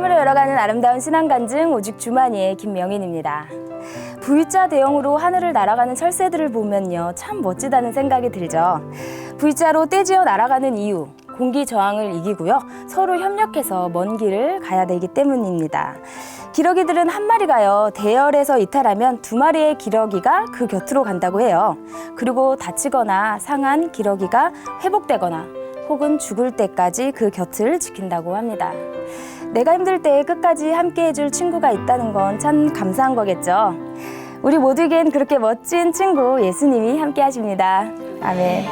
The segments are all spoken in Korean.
삶으로 열어가는 아름다운 신앙 간증 오직 주만이의 김명인입니다. V자 대형으로 하늘을 날아가는 철새들을 보면요, 참 멋지다는 생각이 들죠. V자로 떼지어 날아가는 이유, 공기 저항을 이기고요, 서로 협력해서 먼 길을 가야 되기 때문입니다. 기러기들은 한 마리가요, 대열에서 이탈하면 두 마리의 기러기가 그 곁으로 간다고 해요. 그리고 다치거나 상한 기러기가 회복되거나 혹은 죽을 때까지 그 곁을 지킨다고 합니다. 내가 힘들 때 끝까지 함께 해줄 친구가 있다는 건 참 감사한 거겠죠. 우리 모두에겐 그렇게 멋진 친구 예수님이 함께 하십니다. 아멘.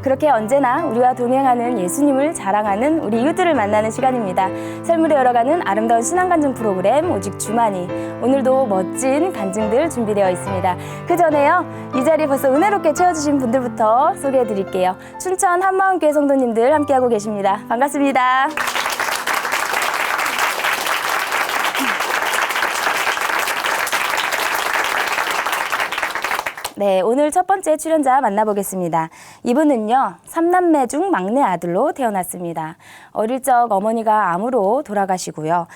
그렇게 언제나 우리와 동행하는 예수님을 자랑하는 우리 이웃들을 만나는 시간입니다. 삶으로 열어가는 아름다운 신앙 간증 프로그램 오직 주만이, 오늘도 멋진 간증들 준비되어 있습니다. 그 전에요, 이 자리 벌써 은혜롭게 채워주신 분들부터 소개해 드릴게요. 춘천 한마음교회 성도님들 함께하고 계십니다. 반갑습니다. 네, 오늘 첫 번째 출연자 만나보겠습니다. 이분은요, 3남매 중 막내 아들로 태어났습니다. 어릴 적 어머니가 암으로 돌아가시고요.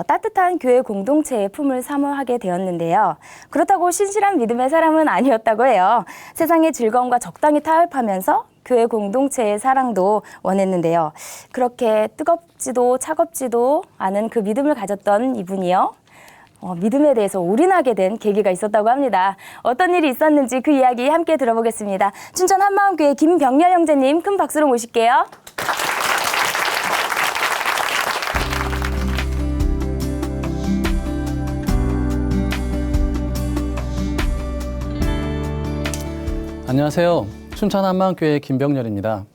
따뜻한 교회 공동체의 품을 사모하게 되었는데요. 그렇다고 신실한 믿음의 사람은 아니었다고 해요. 세상의 즐거움과 적당히 타협하면서 교회 공동체의 사랑도 원했는데요. 그렇게 뜨겁지도 차갑지도 않은 그 믿음을 가졌던 이분이요, 믿음에 대해서 올인하게 된 계기가 있었다고 합니다. 어떤 일이 있었는지 그 이야기 함께 들어보겠습니다. 춘천 한마음교회 김병렬 형제님, 큰 박수로 모실게요. 안녕하세요. 춘천 한마음교회 김병렬입니다.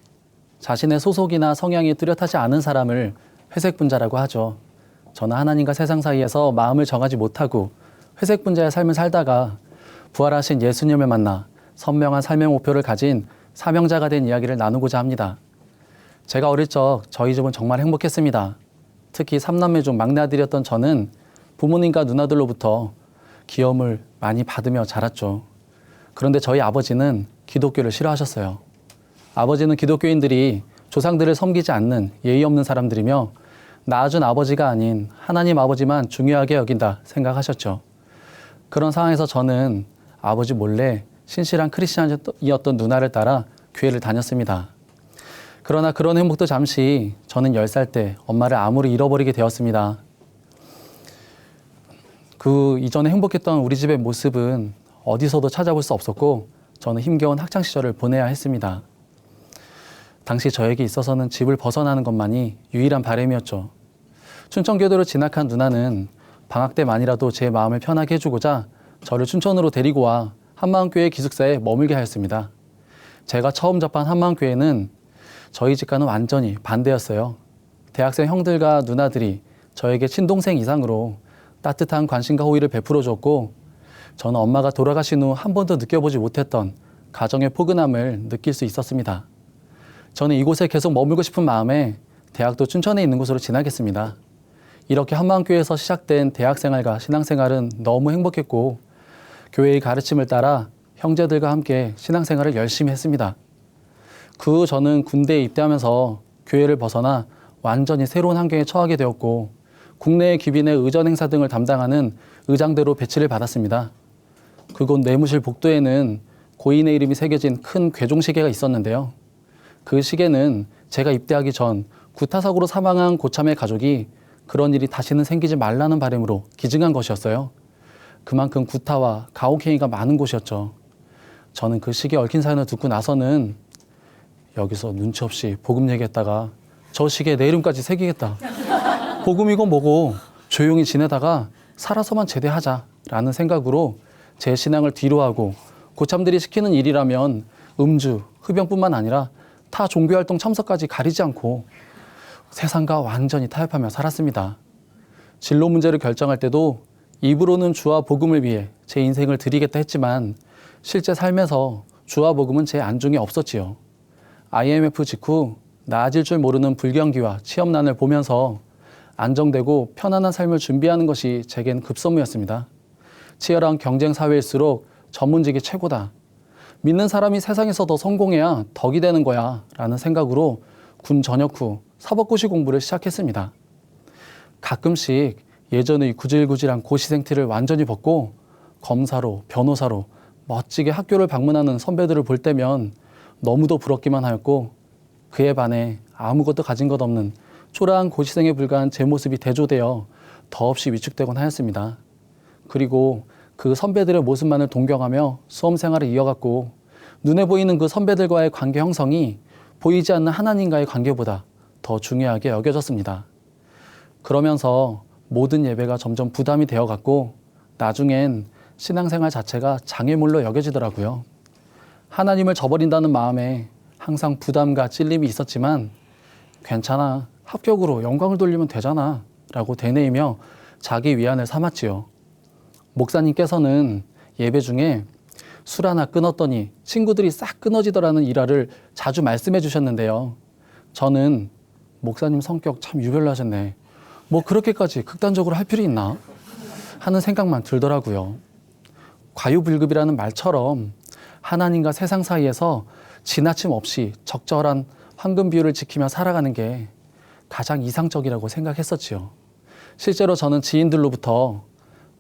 자신의 소속이나 성향이 뚜렷하지 않은 사람을 회색분자라고 하죠. 저는 하나님과 세상 사이에서 마음을 정하지 못하고 회색분자의 삶을 살다가 부활하신 예수님을 만나 선명한 삶의 목표를 가진 사명자가 된 이야기를 나누고자 합니다. 제가 어릴 적 저희 집은 정말 행복했습니다. 특히 3남매 중 막내 아들이었던 저는 부모님과 누나들로부터 귀여움을 많이 받으며 자랐죠. 그런데 저희 아버지는 기독교를 싫어하셨어요. 아버지는 기독교인들이 조상들을 섬기지 않는 예의 없는 사람들이며 낳아준 아버지가 아닌 하나님 아버지만 중요하게 여긴다 생각하셨죠. 그런 상황에서 저는 아버지 몰래 신실한 크리스찬이었던 누나를 따라 교회를 다녔습니다. 그러나 그런 행복도 잠시, 저는 10살 때 엄마를 암으로 잃어버리게 되었습니다. 그 이전에 행복했던 우리 집의 모습은 어디서도 찾아볼 수 없었고, 저는 힘겨운 학창시절을 보내야 했습니다. 당시 저에게 있어서는 집을 벗어나는 것만이 유일한 바람이었죠. 춘천교도로 진학한 누나는 방학 때만이라도 제 마음을 편하게 해주고자 저를 춘천으로 데리고 와 한마음교회 기숙사에 머물게 하였습니다. 제가 처음 접한 한마음교회는 저희 집과는 완전히 반대였어요. 대학생 형들과 누나들이 저에게 친동생 이상으로 따뜻한 관심과 호의를 베풀어 줬고, 저는 엄마가 돌아가신 후 한 번도 느껴보지 못했던 가정의 포근함을 느낄 수 있었습니다. 저는 이곳에 계속 머물고 싶은 마음에 대학도 춘천에 있는 곳으로 진학했습니다. 이렇게 한마음교회에서 시작된 대학생활과 신앙생활은 너무 행복했고, 교회의 가르침을 따라 형제들과 함께 신앙생활을 열심히 했습니다. 그 후 저는 군대에 입대하면서 교회를 벗어나 완전히 새로운 환경에 처하게 되었고, 국내의 귀빈의 의전 행사 등을 담당하는 의장대로 배치를 받았습니다. 그곳 내무실 복도에는 고인의 이름이 새겨진 큰 괴종시계가 있었는데요. 그 시계는 제가 입대하기 전 구타사고로 사망한 고참의 가족이 그런 일이 다시는 생기지 말라는 바람으로 기증한 것이었어요. 그만큼 구타와 가혹행위가 많은 곳이었죠. 저는 그 시계에 얽힌 사연을 듣고 나서는 여기서 눈치 없이 복음 얘기했다가 저 시계에 내 이름까지 새기겠다. 복음이고 뭐고 조용히 지내다가 살아서만 제대하자라는 생각으로 제 신앙을 뒤로하고, 고참들이 시키는 일이라면 음주, 흡연뿐만 아니라 타 종교활동 참석까지 가리지 않고 세상과 완전히 타협하며 살았습니다. 진로 문제를 결정할 때도 입으로는 주와 복음을 위해 제 인생을 드리겠다 했지만 실제 삶에서 주와 복음은 제 안중에 없었지요. IMF 직후 나아질 줄 모르는 불경기와 취업난을 보면서 안정되고 편안한 삶을 준비하는 것이 제겐 급선무였습니다. 치열한 경쟁 사회일수록 전문직이 최고다. 믿는 사람이 세상에서 더 성공해야 덕이 되는 거야 라는 생각으로 군 전역 후 사법고시 공부를 시작했습니다. 가끔씩 예전의 구질구질한 고시생 티를 완전히 벗고 검사로, 변호사로 멋지게 학교를 방문하는 선배들을 볼 때면 너무도 부럽기만 하였고, 그에 반해 아무것도 가진 것 없는 초라한 고시생에 불과한 제 모습이 대조되어 더없이 위축되곤 하였습니다. 그리고 그 선배들의 모습만을 동경하며 수험 생활을 이어갔고, 눈에 보이는 그 선배들과의 관계 형성이 보이지 않는 하나님과의 관계보다 더 중요하게 여겨졌습니다. 그러면서 모든 예배가 점점 부담이 되어갔고, 나중엔 신앙생활 자체가 장애물로 여겨지더라고요. 하나님을 저버린다는 마음에 항상 부담과 찔림이 있었지만, 괜찮아, 합격으로 영광을 돌리면 되잖아 라고 되뇌이며 자기 위안을 삼았지요. 목사님께서는 예배 중에 술 하나 끊었더니 친구들이 싹 끊어지더라는 일화를 자주 말씀해 주셨는데요. 저는 목사님 성격 참 유별나셨네, 뭐 그렇게까지 극단적으로 할 필요 있나 하는 생각만 들더라고요. 과유불급이라는 말처럼 하나님과 세상 사이에서 지나침 없이 적절한 황금 비율을 지키며 살아가는 게 가장 이상적이라고 생각했었지요. 실제로 저는 지인들로부터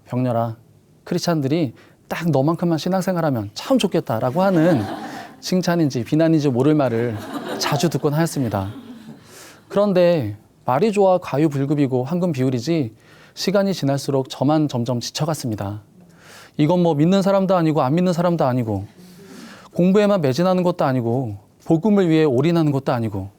병렬아, 크리스찬들이 딱 너만큼만 신앙생활하면 참 좋겠다라고 하는 칭찬인지 비난인지 모를 말을 자주 듣곤 하였습니다. 그런데 말이 좋아 과유불급이고 황금 비율이지 시간이 지날수록 저만 점점 지쳐갔습니다. 이건 뭐 믿는 사람도 아니고 안 믿는 사람도 아니고 공부에만 매진하는 것도 아니고 복음을 위해 올인하는 것도 아니고,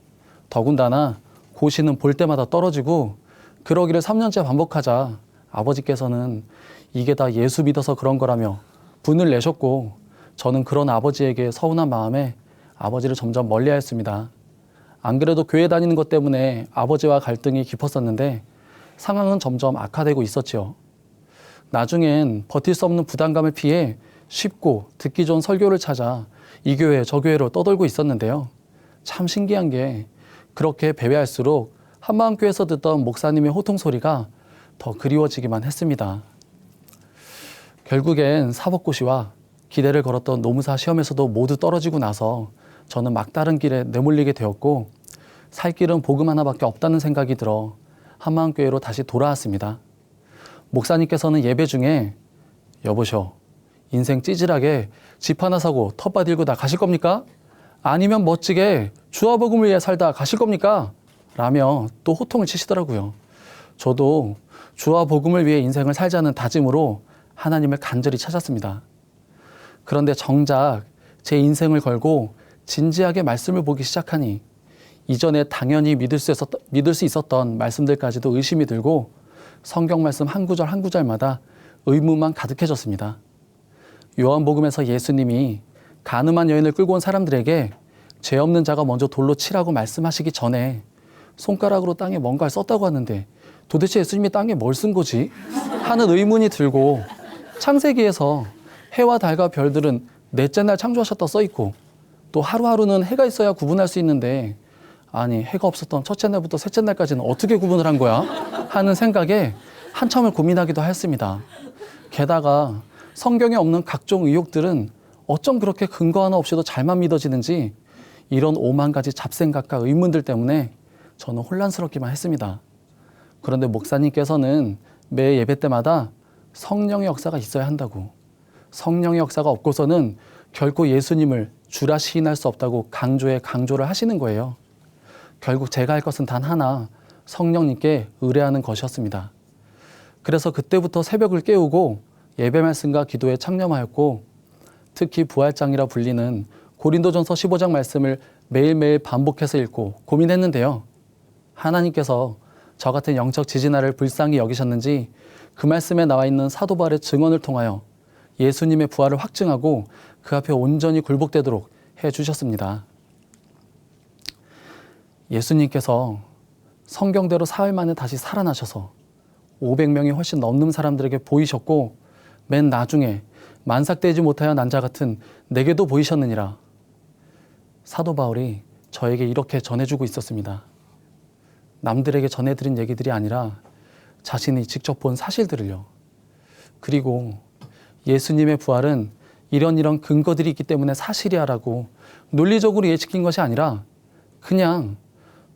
더군다나 고시는 볼 때마다 떨어지고 그러기를 3년째 반복하자 아버지께서는 이게 다 예수 믿어서 그런 거라며 분을 내셨고, 저는 그런 아버지에게 서운한 마음에 아버지를 점점 멀리하였습니다. 안 그래도 교회 다니는 것 때문에 아버지와 갈등이 깊었었는데 상황은 점점 악화되고 있었지요. 나중엔 버틸 수 없는 부담감을 피해 쉽고 듣기 좋은 설교를 찾아 이 교회 저 교회로 떠돌고 있었는데요. 참 신기한 게 그렇게 배회할수록 한마음교회에서 듣던 목사님의 호통 소리가 더 그리워지기만 했습니다. 결국엔 사법고시와 기대를 걸었던 노무사 시험에서도 모두 떨어지고 나서 저는 막다른 길에 내몰리게 되었고, 살 길은 복음 하나밖에 없다는 생각이 들어 한마음교회로 다시 돌아왔습니다. 목사님께서는 예배 중에 여보셔, 인생 찌질하게 집 하나 사고 텃밭 일고 다 가실 겁니까? 아니면 멋지게 주와 복음을 위해 살다 가실 겁니까? 라며 또 호통을 치시더라고요. 저도 주와 복음을 위해 인생을 살자는 다짐으로 하나님을 간절히 찾았습니다. 그런데 정작 제 인생을 걸고 진지하게 말씀을 보기 시작하니 이전에 당연히 믿을 수 있었던 말씀들까지도 의심이 들고 성경 말씀 한 구절 한 구절마다 의문만 가득해졌습니다. 요한복음에서 예수님이 간음한 여인을 끌고 온 사람들에게 죄 없는 자가 먼저 돌로 치라고 말씀하시기 전에 손가락으로 땅에 뭔가를 썼다고 하는데 도대체 예수님이 땅에 뭘 쓴 거지? 하는 의문이 들고, 창세기에서 해와 달과 별들은 넷째 날 창조하셨다 써있고 또 하루하루는 해가 있어야 구분할 수 있는데, 아니 해가 없었던 첫째 날부터 셋째 날까지는 어떻게 구분을 한 거야? 하는 생각에 한참을 고민하기도 했습니다. 게다가 성경에 없는 각종 의혹들은 어쩜 그렇게 근거 하나 없이도 잘만 믿어지는지, 이런 5만 가지 잡생각과 의문들 때문에 저는 혼란스럽기만 했습니다. 그런데 목사님께서는 매 예배 때마다 성령의 역사가 있어야 한다고, 성령의 역사가 없고서는 결코 예수님을 주라 시인할 수 없다고 강조를 하시는 거예요. 결국 제가 할 것은 단 하나, 성령님께 의뢰하는 것이었습니다. 그래서 그때부터 새벽을 깨우고 예배 말씀과 기도에 창념하였고, 특히 부활장이라 불리는 고린도전서 15장 말씀을 매일매일 반복해서 읽고 고민했는데요. 하나님께서 저 같은 영적 지진아를 불쌍히 여기셨는지 그 말씀에 나와 있는 사도 바울의 증언을 통하여 예수님의 부활을 확증하고 그 앞에 온전히 굴복되도록 해주셨습니다. 예수님께서 성경대로 사흘 만에 다시 살아나셔서 500명이 훨씬 넘는 사람들에게 보이셨고, 맨 나중에 만삭되지 못하여 난 자 같은 내게도 보이셨느니라. 사도 바울이 저에게 이렇게 전해주고 있었습니다. 남들에게 전해드린 얘기들이 아니라 자신이 직접 본 사실들을요. 그리고 예수님의 부활은 이런 근거들이 있기 때문에 사실이야라고 논리적으로 예측한 것이 아니라 그냥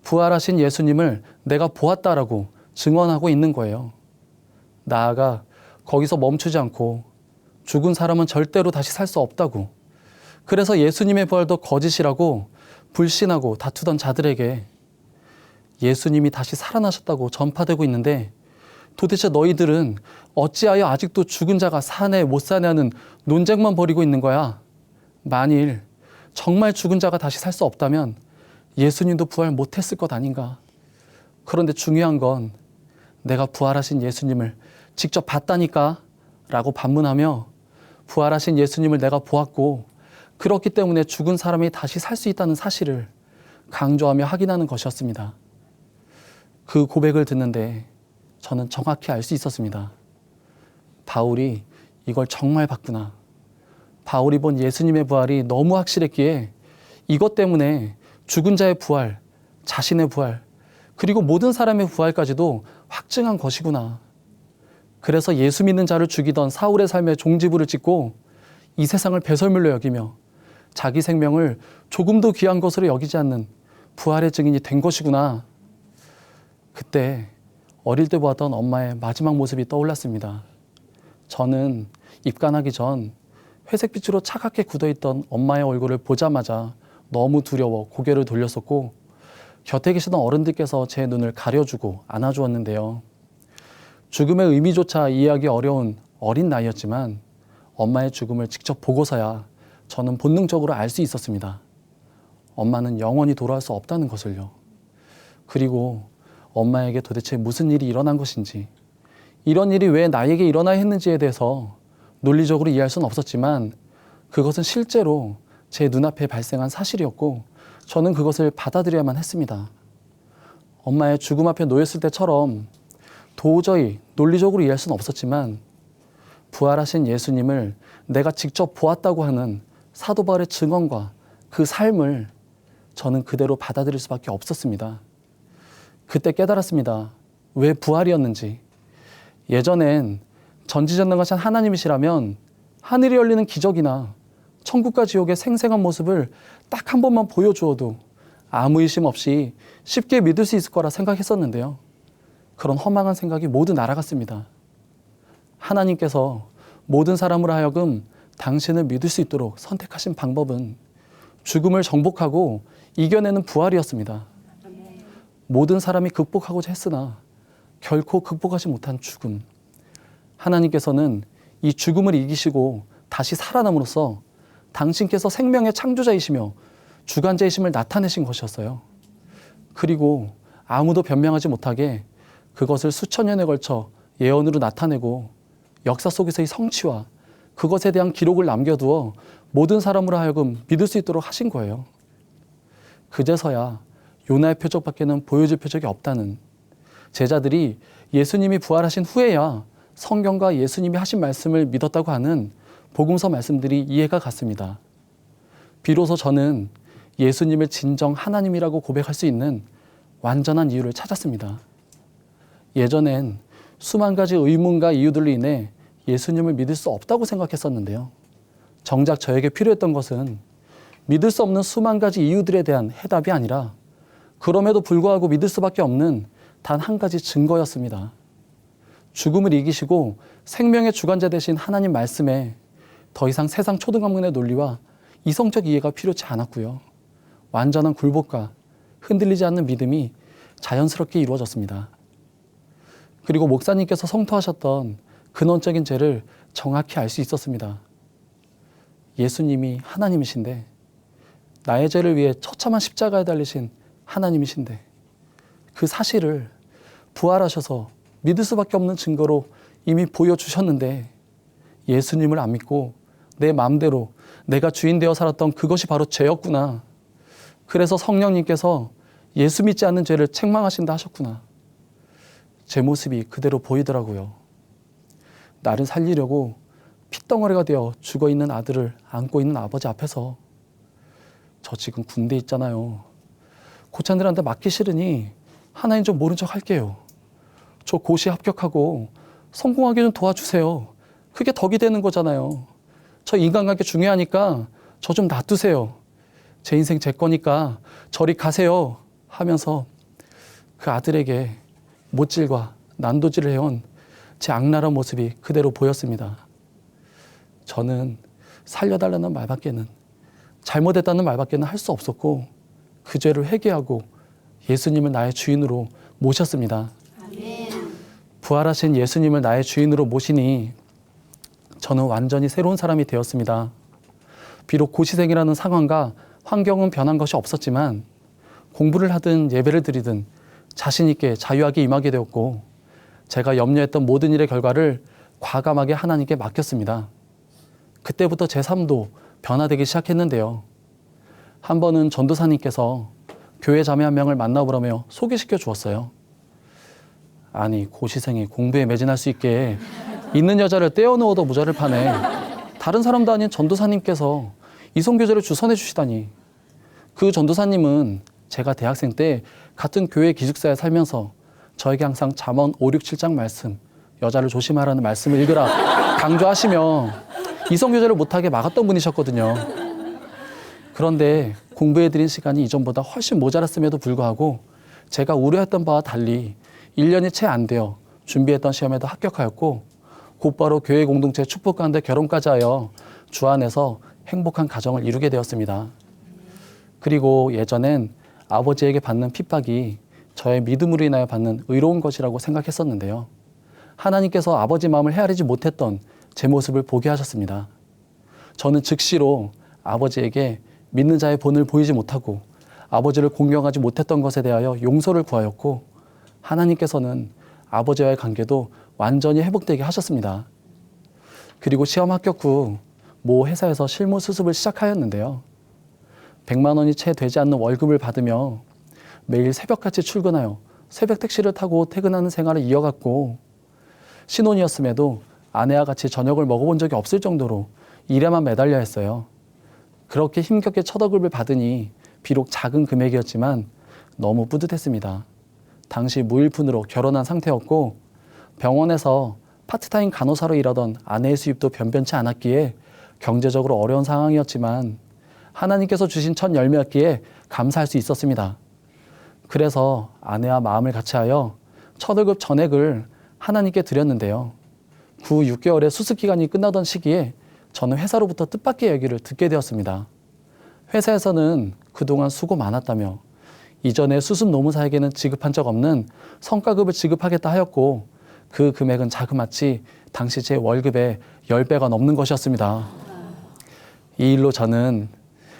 부활하신 예수님을 내가 보았다라고 증언하고 있는 거예요. 나아가 거기서 멈추지 않고 죽은 사람은 절대로 다시 살 수 없다고. 그래서 예수님의 부활도 거짓이라고 불신하고 다투던 자들에게 예수님이 다시 살아나셨다고 전파되고 있는데, 도대체 너희들은 어찌하여 아직도 죽은 자가 사네 못 사냐는 논쟁만 벌이고 있는 거야. 만일 정말 죽은 자가 다시 살 수 없다면 예수님도 부활 못했을 것 아닌가. 그런데 중요한 건 내가 부활하신 예수님을 직접 봤다니까 라고 반문하며, 부활하신 예수님을 내가 보았고 그렇기 때문에 죽은 사람이 다시 살 수 있다는 사실을 강조하며 확인하는 것이었습니다. 그 고백을 듣는데 저는 정확히 알 수 있었습니다. 바울이 이걸 정말 봤구나. 바울이 본 예수님의 부활이 너무 확실했기에 이것 때문에 죽은 자의 부활, 자신의 부활, 그리고 모든 사람의 부활까지도 확증한 것이구나. 그래서 예수 믿는 자를 죽이던 사울의 삶에 종지부를 찍고 이 세상을 배설물로 여기며 자기 생명을 조금도 귀한 것으로 여기지 않는 부활의 증인이 된 것이구나. 그때 어릴 때 보았던 엄마의 마지막 모습이 떠올랐습니다. 저는 입간하기 전 회색빛으로 차갑게 굳어있던 엄마의 얼굴을 보자마자 너무 두려워 고개를 돌렸었고, 곁에 계시던 어른들께서 제 눈을 가려주고 안아주었는데요. 죽음의 의미조차 이해하기 어려운 어린 나이였지만 엄마의 죽음을 직접 보고서야 저는 본능적으로 알 수 있었습니다. 엄마는 영원히 돌아올 수 없다는 것을요. 그리고 엄마에게 도대체 무슨 일이 일어난 것인지, 이런 일이 왜 나에게 일어나야 했는지에 대해서 논리적으로 이해할 수는 없었지만 그것은 실제로 제 눈앞에 발생한 사실이었고 저는 그것을 받아들여야만 했습니다. 엄마의 죽음 앞에 놓였을 때처럼 도저히 논리적으로 이해할 수는 없었지만 부활하신 예수님을 내가 직접 보았다고 하는 사도 바울의 증언과 그 삶을 저는 그대로 받아들일 수밖에 없었습니다. 그때 깨달았습니다. 왜 부활이었는지. 예전엔 전지전능하신 하나님이시라면 하늘이 열리는 기적이나 천국과 지옥의 생생한 모습을 딱 한 번만 보여주어도 아무 의심 없이 쉽게 믿을 수 있을 거라 생각했었는데요. 그런 허망한 생각이 모두 날아갔습니다. 하나님께서 모든 사람으로 하여금 당신을 믿을 수 있도록 선택하신 방법은 죽음을 정복하고 이겨내는 부활이었습니다. 모든 사람이 극복하고자 했으나 결코 극복하지 못한 죽음. 하나님께서는 이 죽음을 이기시고 다시 살아남으로써 당신께서 생명의 창조자이시며 주관자이심을 나타내신 것이었어요. 그리고 아무도 변명하지 못하게 그것을 수천 년에 걸쳐 예언으로 나타내고 역사 속에서의 성취와 그것에 대한 기록을 남겨두어 모든 사람으로 하여금 믿을 수 있도록 하신 거예요. 그제서야 요나의 표적밖에는 보여줄 표적이 없다는, 제자들이 예수님이 부활하신 후에야 성경과 예수님이 하신 말씀을 믿었다고 하는 복음서 말씀들이 이해가 갔습니다. 비로소 저는 예수님을 진정 하나님이라고 고백할 수 있는 완전한 이유를 찾았습니다. 예전엔 수만 가지 의문과 이유들로 인해 예수님을 믿을 수 없다고 생각했었는데요. 정작 저에게 필요했던 것은 믿을 수 없는 수만 가지 이유들에 대한 해답이 아니라 그럼에도 불구하고 믿을 수밖에 없는 단 한 가지 증거였습니다. 죽음을 이기시고 생명의 주관자 되신 하나님 말씀에 더 이상 세상 초등학문의 논리와 이성적 이해가 필요치 않았고요. 완전한 굴복과 흔들리지 않는 믿음이 자연스럽게 이루어졌습니다. 그리고 목사님께서 성토하셨던 근원적인 죄를 정확히 알 수 있었습니다. 예수님이 하나님이신데, 나의 죄를 위해 처참한 십자가에 달리신 하나님이신데, 그 사실을 부활하셔서 믿을 수밖에 없는 증거로 이미 보여주셨는데 예수님을 안 믿고 내 마음대로 내가 주인 되어 살았던 그것이 바로 죄였구나. 그래서 성령님께서 예수 믿지 않는 죄를 책망하신다 하셨구나. 제 모습이 그대로 보이더라고요. 나를 살리려고 핏덩어리가 되어 죽어있는 아들을 안고 있는 아버지 앞에서 저 지금 군대 있잖아요. 고참들한테 맞기 싫으니 하나님 좀 모른 척 할게요. 저 고시 합격하고 성공하게 좀 도와주세요. 그게 덕이 되는 거잖아요. 저 인간관계 중요하니까 저 좀 놔두세요. 제 인생 제 거니까 저리 가세요 하면서 그 아들에게 못질과 난도질을 해온 제 악랄한 모습이 그대로 보였습니다. 저는 살려달라는 말밖에는, 잘못했다는 말밖에는 할 수 없었고 그 죄를 회개하고 예수님을 나의 주인으로 모셨습니다. 부활하신 예수님을 나의 주인으로 모시니 저는 완전히 새로운 사람이 되었습니다. 비록 고시생이라는 상황과 환경은 변한 것이 없었지만 공부를 하든 예배를 드리든 자신 있게 자유하게 임하게 되었고 제가 염려했던 모든 일의 결과를 과감하게 하나님께 맡겼습니다. 그때부터 제 삶도 변화되기 시작했는데요. 한 번은 전도사님께서 교회 자매 한 명을 만나보라며 소개시켜 주었어요. 아니, 고시생이 공부에 매진할 수 있게 있는 여자를 떼어놓어도 모자를 파네. 다른 사람도 아닌 전도사님께서 이성교제를 주선해 주시다니. 그 전도사님은 제가 대학생 때 같은 교회 기숙사에 살면서 저에게 항상 잠언 5, 6, 7장 말씀, 여자를 조심하라는 말씀을 읽으라 강조하시며 이성교제를 못하게 막았던 분이셨거든요. 그런데 공부해드린 시간이 이전보다 훨씬 모자랐음에도 불구하고 제가 우려했던 바와 달리 1년이 채 안 되어 준비했던 시험에도 합격하였고 곧바로 교회 공동체 축복 가운데 결혼까지 하여 주 안에서 행복한 가정을 이루게 되었습니다. 그리고 예전엔 아버지에게 받는 핍박이 저의 믿음으로 인하여 받는 의로운 것이라고 생각했었는데요. 하나님께서 아버지 마음을 헤아리지 못했던 제 모습을 보게 하셨습니다. 저는 즉시로 아버지에게 믿는 자의 본을 보이지 못하고 아버지를 공경하지 못했던 것에 대하여 용서를 구하였고 하나님께서는 아버지와의 관계도 완전히 회복되게 하셨습니다. 그리고 시험 합격 후 모 회사에서 실무 수습을 시작하였는데요. 100만 원이 채 되지 않는 월급을 받으며 매일 새벽같이 출근하여 새벽 택시를 타고 퇴근하는 생활을 이어갔고 신혼이었음에도 아내와 같이 저녁을 먹어본 적이 없을 정도로 일에만 매달려 했어요. 그렇게 힘겹게 첫 월급을 받으니 비록 작은 금액이었지만 너무 뿌듯했습니다. 당시 무일푼으로 결혼한 상태였고 병원에서 파트타임 간호사로 일하던 아내의 수입도 변변치 않았기에 경제적으로 어려운 상황이었지만 하나님께서 주신 첫 열매였기에 감사할 수 있었습니다. 그래서 아내와 마음을 같이하여 첫 월급 전액을 하나님께 드렸는데요. 그 6개월의 수습기간이 끝나던 시기에 저는 회사로부터 뜻밖의 얘기를 듣게 되었습니다. 회사에서는 그동안 수고 많았다며 이전에 수습 노무사에게는 지급한 적 없는 성과급을 지급하겠다 하였고 그 금액은 자그마치 당시 제 월급의 10배가 넘는 것이었습니다. 이 일로 저는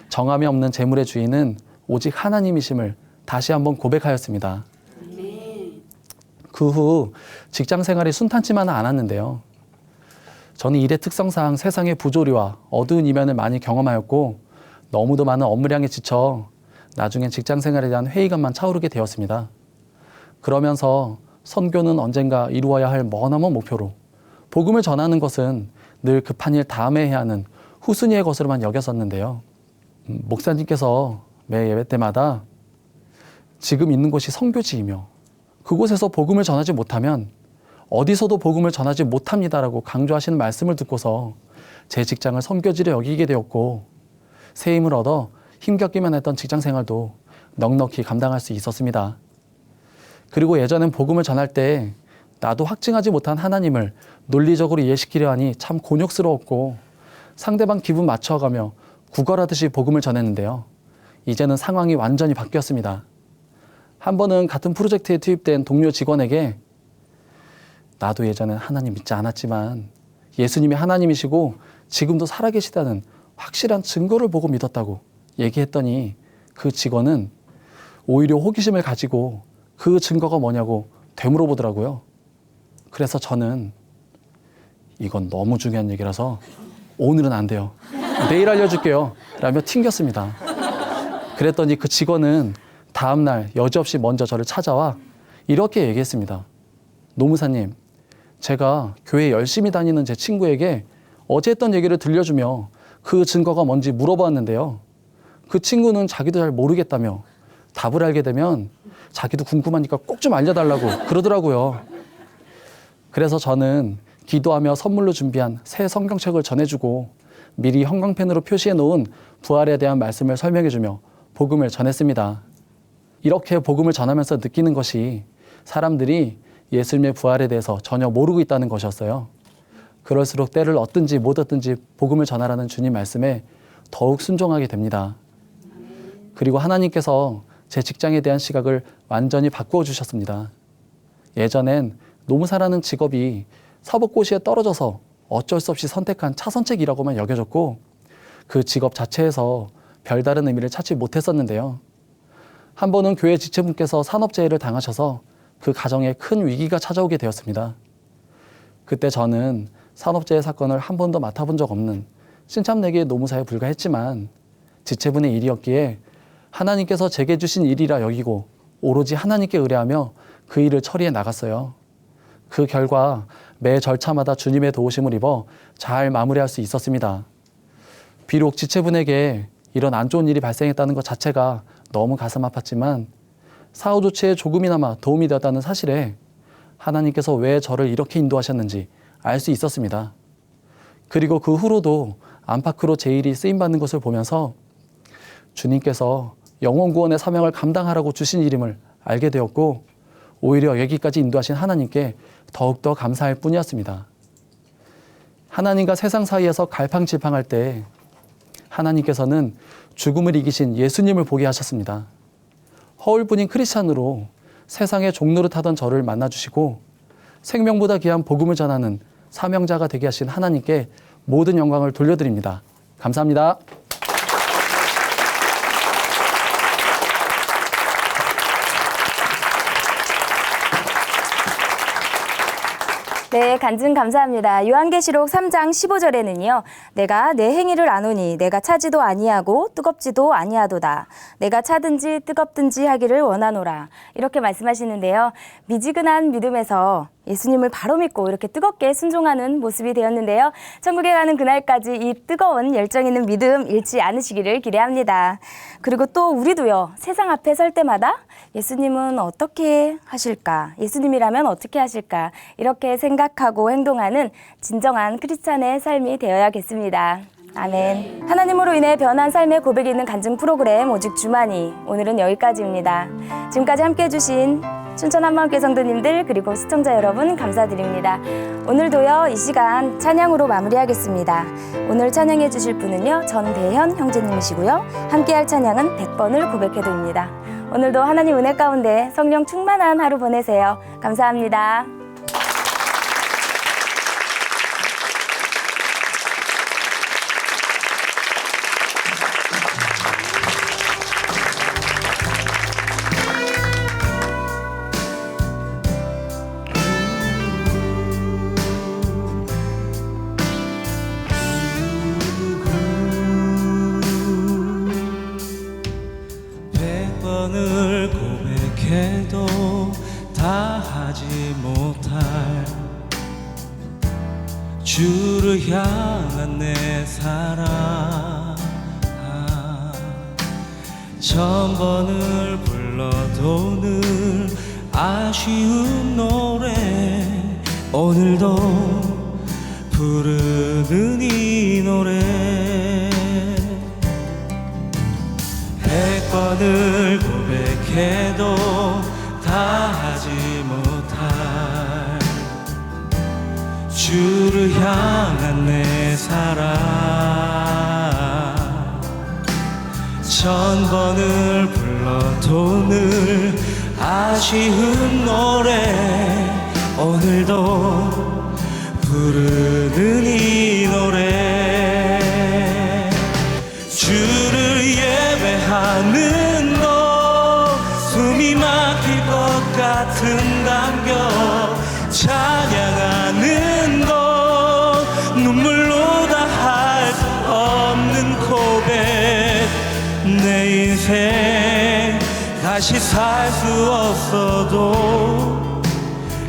정함이 없는 재물의 주인은 오직 하나님이심을 다시 한번 고백하였습니다. 그 후 직장 생활이 순탄치만은 않았는데요. 저는 일의 특성상 세상의 부조리와 어두운 이면을 많이 경험하였고 너무도 많은 업무량에 지쳐 나중엔 직장 생활에 대한 회의감만 차오르게 되었습니다. 그러면서 선교는 언젠가 이루어야 할 머나먼 목표로 복음을 전하는 것은 늘 급한 일 다음에 해야 하는 후순위의 것으로만 여겼었는데요. 목사님께서 매 예배 때마다 지금 있는 곳이 선교지이며 그곳에서 복음을 전하지 못하면 어디서도 복음을 전하지 못합니다라고 강조하시는 말씀을 듣고서 제 직장을 선교지로 여기게 되었고 새 힘을 얻어 힘겹기만 했던 직장 생활도 넉넉히 감당할 수 있었습니다. 그리고 예전엔 복음을 전할 때 나도 확증하지 못한 하나님을 논리적으로 이해시키려 하니 참 곤욕스러웠고 상대방 기분 맞춰가며 구걸하듯이 복음을 전했는데요. 이제는 상황이 완전히 바뀌었습니다. 한 번은 같은 프로젝트에 투입된 동료 직원에게 나도 예전엔 하나님 믿지 않았지만 예수님이 하나님이시고 지금도 살아계시다는 확실한 증거를 보고 믿었다고 얘기했더니 그 직원은 오히려 호기심을 가지고 그 증거가 뭐냐고 되물어보더라고요. 그래서 저는 이건 너무 중요한 얘기라서 오늘은 안 돼요. 내일 알려줄게요. 라며 튕겼습니다. 그랬더니 그 직원은 다음날 여지없이 먼저 저를 찾아와 이렇게 얘기했습니다. 노무사님, 제가 교회 열심히 다니는 제 친구에게 어제 했던 얘기를 들려주며 그 증거가 뭔지 물어보았는데요. 그 친구는 자기도 잘 모르겠다며 답을 알게 되면 자기도 궁금하니까 꼭 좀 알려달라고 그러더라고요. 그래서 저는 기도하며 선물로 준비한 새 성경책을 전해주고 미리 형광펜으로 표시해 놓은 부활에 대한 말씀을 설명해주며 복음을 전했습니다. 이렇게 복음을 전하면서 느끼는 것이 사람들이 예수님의 부활에 대해서 전혀 모르고 있다는 것이었어요. 그럴수록 때를 얻든지 못 얻든지 복음을 전하라는 주님 말씀에 더욱 순종하게 됩니다. 그리고 하나님께서 제 직장에 대한 시각을 완전히 바꾸어 주셨습니다. 예전엔 노무사라는 직업이 사법고시에 떨어져서 어쩔 수 없이 선택한 차선책이라고만 여겨졌고 그 직업 자체에서 별다른 의미를 찾지 못했었는데요. 한 번은 교회 지체분께서 산업재해를 당하셔서 그 가정에 큰 위기가 찾아오게 되었습니다. 그때 저는 산업재해 사건을 한 번도 맡아본 적 없는 신참내기의 노무사에 불과했지만 지체분의 일이었기에 하나님께서 제게 주신 일이라 여기고 오로지 하나님께 의뢰하며 그 일을 처리해 나갔어요. 그 결과 매 절차마다 주님의 도우심을 입어 잘 마무리할 수 있었습니다. 비록 지체분에게 이런 안 좋은 일이 발생했다는 것 자체가 너무 가슴 아팠지만 사후 조치에 조금이나마 도움이 되었다는 사실에 하나님께서 왜 저를 이렇게 인도하셨는지 알 수 있었습니다. 그리고 그 후로도 안팎으로 제 일이 쓰임받는 것을 보면서 주님께서 영혼 구원의 사명을 감당하라고 주신 일임을 알게 되었고 오히려 여기까지 인도하신 하나님께 더욱더 감사할 뿐이었습니다. 하나님과 세상 사이에서 갈팡질팡할 때 하나님께서는 죽음을 이기신 예수님을 보게 하셨습니다. 허울뿐인 크리스찬으로 세상의 종로를 타던 저를 만나주시고 생명보다 귀한 복음을 전하는 사명자가 되게 하신 하나님께 모든 영광을 돌려드립니다. 감사합니다. 네, 간증 감사합니다. 요한계시록 3장 15절에는요. 내가 내 행위를 아노니 내가 차지도 아니하고 뜨겁지도 아니하도다. 내가 차든지 뜨겁든지 하기를 원하노라. 이렇게 말씀하시는데요. 미지근한 믿음에서 예수님을 바로 믿고 이렇게 뜨겁게 순종하는 모습이 되었는데요. 천국에 가는 그날까지 이 뜨거운 열정 있는 믿음 잃지 않으시기를 기대합니다. 그리고 또 우리도요. 세상 앞에 설 때마다 예수님은 어떻게 하실까? 예수님이라면 어떻게 하실까? 이렇게 생각하고 행동하는 진정한 크리스찬의 삶이 되어야겠습니다. 아멘. 하나님으로 인해 변한 삶의 고백이 있는 간증 프로그램 오직 주만이 오늘은 여기까지입니다. 지금까지 함께해 주신 춘천 한마음교회 성도님들 그리고 시청자 여러분 감사드립니다. 오늘도요 이 시간 찬양으로 마무리하겠습니다. 오늘 찬양해 주실 분은요 전대현 형제님이시고요. 함께할 찬양은 100번을 고백해도입니다. 오늘도 하나님 은혜 가운데 성령 충만한 하루 보내세요. 감사합니다. 을 고백해도 다 하지 못할 주를 향한 내 사랑 1000번을 불러도 늘 아쉬운 노래 오늘도 부르는 이 노래 100번을 고백해도 다 하지 못할 주를 향한 내 사랑 1000번을 불러도 늘 아쉬운 노래 오늘도 부르는 이 노래 주를 예배하는 것 숨이 막힐 것 같은 감격 찬양하는 것 눈물로 다 할 수 없는 고백 내 인생 다시 살 수 없어도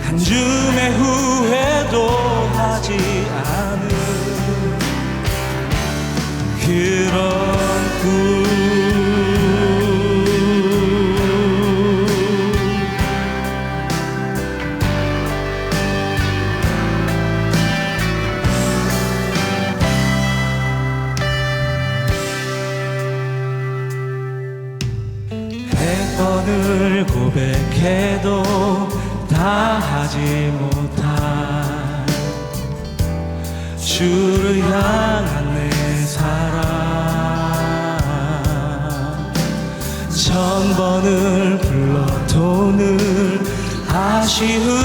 한 줌의 후회도 하지 않은 그런 꿈 100번을 고백해도 다 다하지 못한 주를 향한 내 사랑 1000번을 불러도 늘 아쉬운